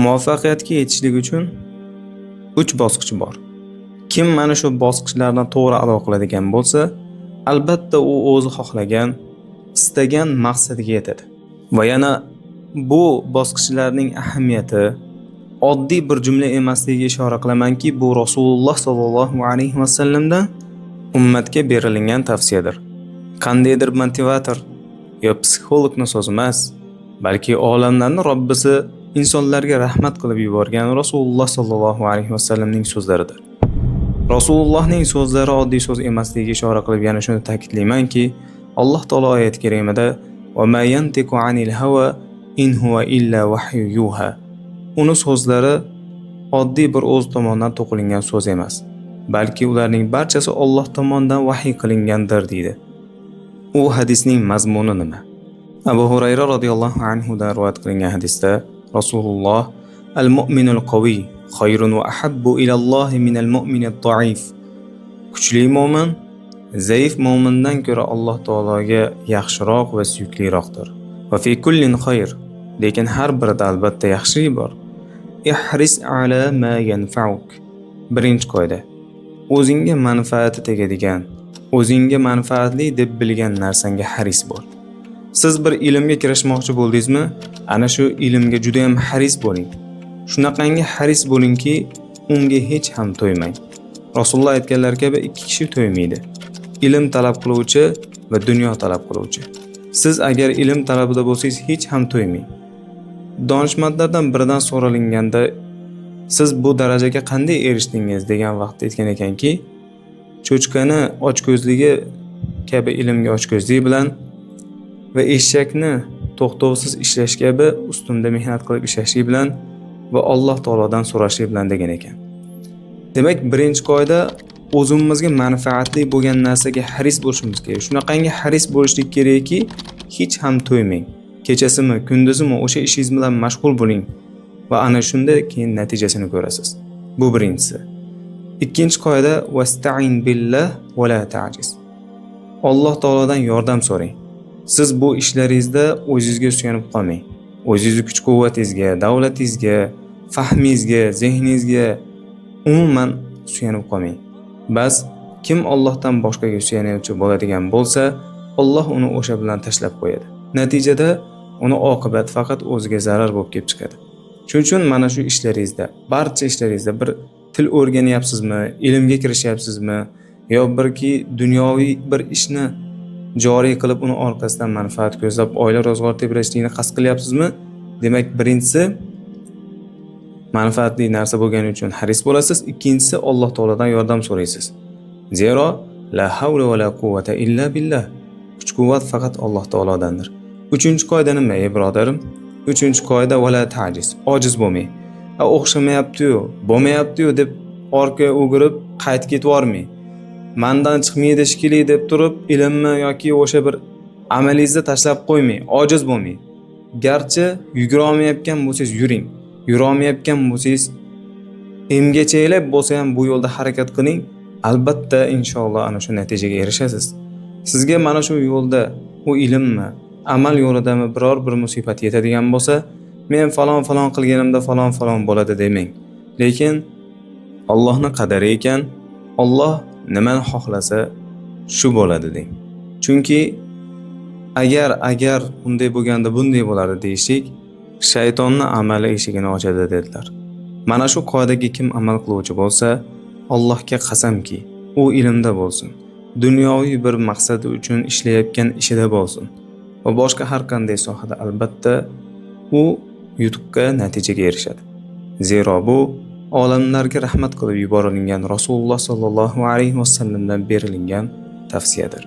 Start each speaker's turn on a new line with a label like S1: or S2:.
S1: Muvaffaqiyatga yetishlik uchun 3 bosqich bor. Kim mana shu bosqichlardan to'g'ri ado qiladigan bo'lsa, albatta u o'zi xohlagan, istagan maqsadiga yetadi. Va yana bu bosqichlarning ahamiyati oddiy bir jumla emasligiga ishora qilamanki, bu Rasululloh sollallohu alayhi va sallamdan ummatga berilgan tavsiyadir. Qandaydir motivator yo psixologning so'zi emas, balki olamlarning Robbisi insonlarga rahmat qilib yuborgan Rasululloh sollallohu alayhi va sallamning so'zlaridir. Rasulullohning so'zlari oddiy so'z emasligiga ishora qilib yana shuni ta'kidlaymanki, Alloh taolo oyat karimada "Va ma yantiqu anil hawa in huwa illa wahyu yuha" uni so'zlari oddiy bir o'z tomonidan to'qilingan so'z emas, balki ularning barchasi Alloh tomonidan vahiy qilingandir deydi. U hadisning mazmuni nima? Abu Hurayra radhiyallohu anhu dan rivoyat qilingan hadisda Rasululloh al-mu'minul qawiy khayrun va ahabbu ila Alloh min al-mu'minid da'if. Kuchli mu'min zaif mu'mindan ko'ra Alloh taologa yaxshiroq va suyukliroqdir. Va fi kullin khayr, lekin har birida albatta yaxshilik bor. Ihris ala ma yanfa'uk. Birinchi qoida: o'zingga manfaati tegadigan, o'zingga manfaatli deb bilgan narsanga haris bo'l. Siz bir ilmga kirishmoqchi bo'ldingizmi? Ana shu ilmga juda ham haris bo'ling. Shunaqangi haris bo'lingki, unga hech ham to'ymang. Rasululloh aytganlar kabi ikki kishi to'ymaydi. Ilm talab qiluvchi va dunyo talab qiluvchi. Siz agar ilm talabida bo'lsangiz hech ham to'ymang. Donishmandlardan biridan so'ralinganda siz bu darajaga qanday erishdingiz degan vaqtda aytgan ekanki, cho'chqani ochko'zligi kabi ilmga ochko'zlik bilan va eshakni to'xtovsiz ishlash kabi ustunda mehnat qilib ishlashlik bilan va Alloh taolodan so'rashlik bilan degan ekan. Demak, birinchi qoida o'zimizga manfaatli bo'lgan narsaga haris bo'lishimiz kerak. Shunaqangi haris bo'lishlik kerakki, hech ham to'ymang. Kechasimi, kunduzimi o'sha ishingiz bilan mashg'ul bo'ling va ana shunda keyin natijasini ko'rasiz. Bu birinchisi. Ikkinchi qoida vasta'in billah va la ta'jiz. Alloh taolodan yordam so'rang. Siz bu ishlaringizda o'zingizga suyanib qolmang. O'zingizning kuch-quvvatingizga, davlatingizga, fahmingizga, zehningizga umuman suyanib qolmang. Bas kim Allohdan boshqaga suyanuvchi bo'ladigan bo'lsa, Alloh uni o'sha bilan tashlab qo'yadi. Natijada uni oqibat faqat o'ziga zarar bo'lib kelib chiqadi. Shuning uchun mana shu ishlaringizda, barcha ishlaringizda bir til o'rganyapsizmi, ilmga kirishyapsizmi, yo birki dunyoviy bir ishni joriy qilib uni orqasidan manfaat ko'zlab oila ro'zg'or tebrashlikni qasd qilyapsizmi? Demak, birinchisi manfaatli narsa bo'lgani uchun haris bo'lasiz, ikkinchisi Alloh taoladan yordam so'raysiz. Zero la havla va la quvvata illa billah. Kuch-quvvat faqat Alloh taolodandir. Uchinchi qoida nima, ey birodarim? Uchinchi qoida va la ta'jiz. Ojiz bo'lmang. O'xshamayapti-yu, bo'lmayapti-yu deb orqa o'girib qaytib ketvormang. Mendan chiqmaydi shikili deb turib, ilmni yoki o'sha bir amalingizni tashlab qo'ymang. Ojiz bo'lmang. Garchi yugura olmayotgan bo'lsangiz yuring. Yura olmayotgan bo'lsangiz emgachaylab bo'lsa ham bu yo'lda harakat qiling. Albatta inshaalloh ana shu natijaga erishasiz. Sizga mana shu yo'lda u ilmmi, amal yo'lidami biror bir musibat yetadigan bo'lsa, men falon qilganimda falon bo'ladi demang. Lekin Allohning qadari ekan, Alloh nimani xohlasa shu bo'ladi deng. Chunki agar bunday bo'lganda bunday bo'lardi deyishlik shaytonning amali eshigini ochadi dedilar. Mana shu qoidaga kim amal qiluvchi bo'lsa, Allohga qasamki, u ilmda bo'lsin, dunyoviy bir maqsadi uchun ishlayotgan ishida bo'lsin va boshqa har qanday sohada albatta u yutuqqa, natijaga erishadi. Zero bu olamlarga rahmat qilib yuborilgan Rasululloh sollallohu alayhi va sallamdan berilgan tavsiyadir.